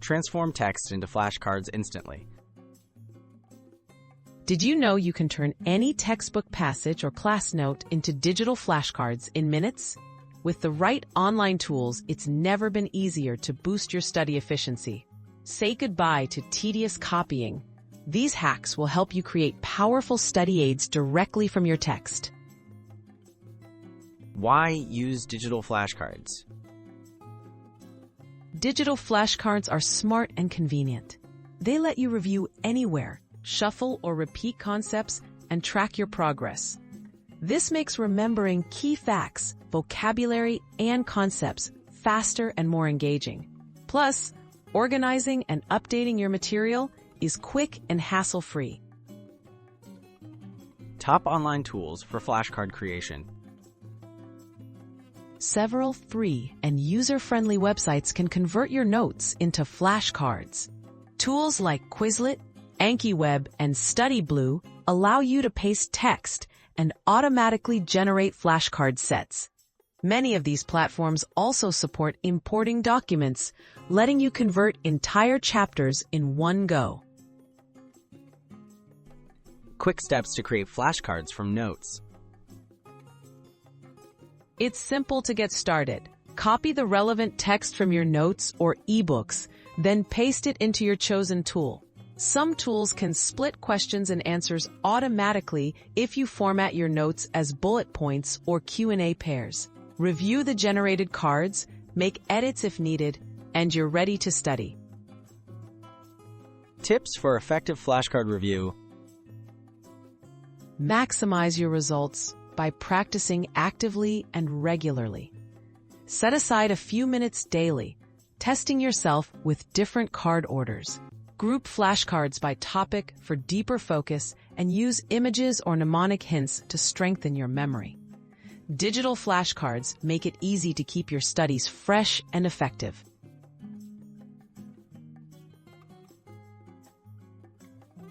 transform text into flashcards instantly. Did you know you can turn any textbook passage or class note into digital flashcards in minutes? With the right online tools, it's never been easier to boost your study efficiency. Say goodbye to tedious copying. These hacks will help you create powerful study aids directly from your text. Why use digital flashcards? Digital flashcards are smart and convenient. They let you review anywhere, shuffle or repeat concepts, and track your progress. This makes remembering key facts, vocabulary, and concepts faster and more engaging. Plus, organizing and updating your material is quick and hassle-free. Top online tools for flashcard creation. Several free and user-friendly websites can convert your notes into flashcards. Tools like Quizlet, AnkiWeb, and StudyBlue allow you to paste text and automatically generate flashcard sets. Many of these platforms also support importing documents, letting you convert entire chapters in one go. Quick steps to create flashcards from notes. It's simple to get started. Copy the relevant text from your notes or ebooks, then paste it into your chosen tool. Some tools can split questions and answers automatically if you format your notes as bullet points or Q&A pairs. Review the generated cards, make edits if needed, and you're ready to study. Tips for effective flashcard review. Maximize your results by practicing actively and regularly. Set aside a few minutes daily, testing yourself with different card orders. Group flashcards by topic for deeper focus and use images or mnemonic hints to strengthen your memory. Digital flashcards make it easy to keep your studies fresh and effective.